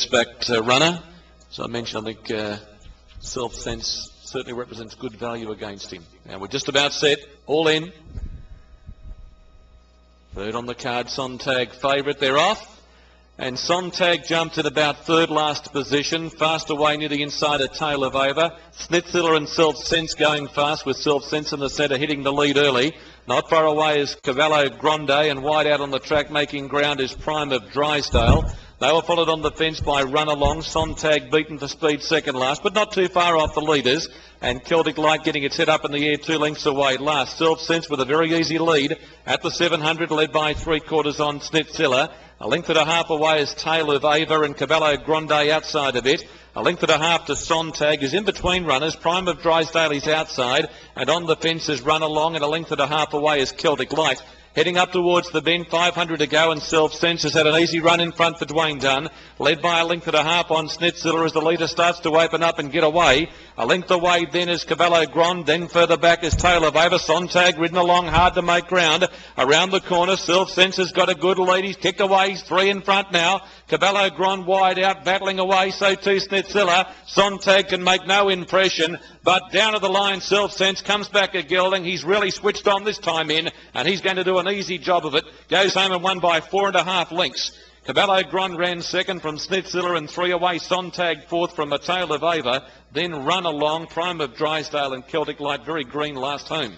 backed runner. So I mentioned, I think Self Sense certainly represents good value against him. Now we're just about set, all in. Third on the card, Sontag favourite, they're off. And Sontag jumped in about third last position, fast away near the inside of Tail of Ava. Schnitzler and Self Sense going fast, with Self Sense in the centre hitting the lead early. Not far away is Cavallo Grande, and wide out on the track making ground is Prime of Drysdale. They were followed on the fence by Run Along. Sontag beaten for speed second last, but not too far off the leaders. And Celtic Light getting its head up in the air 2 lengths away last. Self Sense with a very easy lead at the 700, led by 3/4 on Schnitzler. A length and a half away is Tail of Ava, and Cavallo Grande outside of it. A length and a half to Sontag is in between runners. Prime of Drysdale is outside, and on the fence is Run Along, and a length and a half away is Celtic Light. Heading up towards the bend, 500 to go, and Self Sense has had an easy run in front for Dwayne Dunn, led by a length and a half on Schnitzler as the leader starts to open up and get away. A length away then is Cavallo Grande, then further back is Tail of Ava. Sontag ridden along hard to make ground. Around the corner, Self Sense has got a good lead. He's kicked away. He's 3 in front now. Cavallo Grande wide out, battling away, so too Schnitzler. Sontag can make no impression, but down to the line, Self Sense comes back at Gelding. He's really switched on this time in, and he's going to do an easy job of it. Goes home and won by 4.5 lengths. Cavallo Grande ran second from Schnitzler, and 3 away. Sontag fourth from a Tail of Ava. Then Run Along, Prime of Drysdale and Celtic Light, very green last home.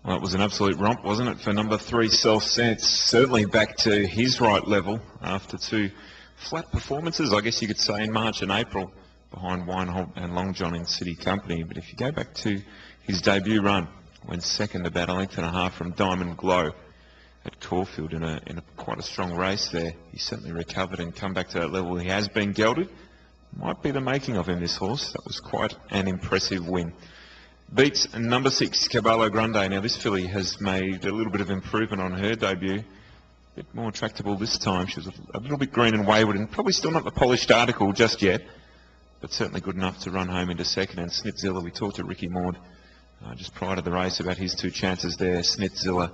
Well, it was an absolute romp, wasn't it, for number 3, Self Sense. Certainly back to his right level after 2 flat performances, I guess you could say, in March and April behind Wineholt and Long John in City Company. But if you go back to his debut run, went second about a length and a half from Diamond Glow at Caulfield in a quite a strong race there. He certainly recovered and come back to that level. He has been gelded. Might be the making of him, this horse. That was quite an impressive win. Beats number 6, Cavallo Grande. Now this filly has made a little bit of improvement on her debut. A bit more tractable this time. She was a little bit green and wayward, and probably still not the polished article just yet, but certainly good enough to run home into second. And Schnitzler, we talked to Ricky Maud just prior to the race about his 2 chances there, Schnitzler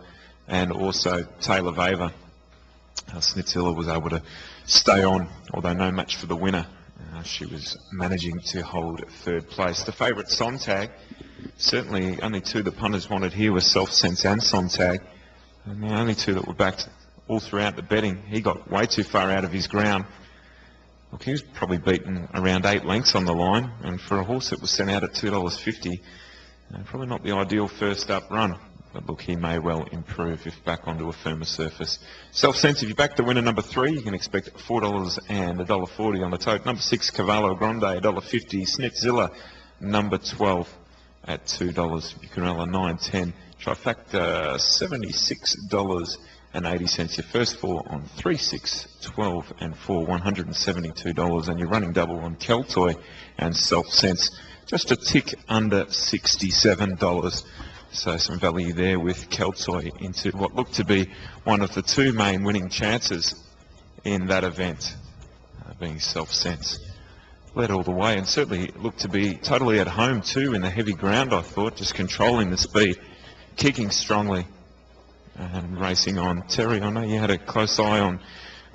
and also Tail of Ava. Schnitzler was able to stay on, although no match for the winner. She was managing to hold 3rd place. The favourite Sontag, certainly only 2 the punters wanted here were Self Sense and Sontag, and the only 2 that were backed all throughout the betting. He got way too far out of his ground. Look, he was probably beaten around 8 lengths on the line, and for a horse that was sent out at $2.50, probably not the ideal first up run. But look, he may well improve if back onto a firmer surface. Self Sense, if you back the winner number 3, you can expect $4 and $1.40 on the tote. Number 6, Cavallo Grande, $1.50. Schnitzler, number 12 at $2. Bucarella, 9.10. Trifecta, $76.80. Your first 4 on 3, 6, 12 and 4, $172. And your running double on Keltoy and Self Sense, just a tick under $67. So some value there with Keltoy into what looked to be one of the 2 main winning chances in that event, being Self Sense. Led all the way, and certainly looked to be totally at home too in the heavy ground, I thought, just controlling the speed, kicking strongly and racing on. Terry, I know you had a close eye on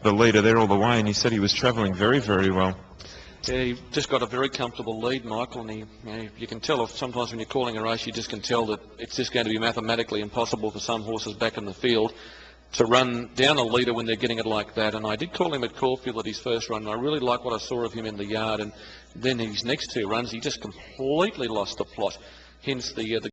the leader there all the way, and you said he was travelling very, very well. Yeah, he just got a very comfortable lead, Michael, and you can tell sometimes when you're calling a race, you just can tell that it's just going to be mathematically impossible for some horses back in the field to run down a leader when they're getting it like that. And I did call him at Caulfield at his first run, and I really like what I saw of him in the yard. And then his next 2 runs, he just completely lost the plot. Hence the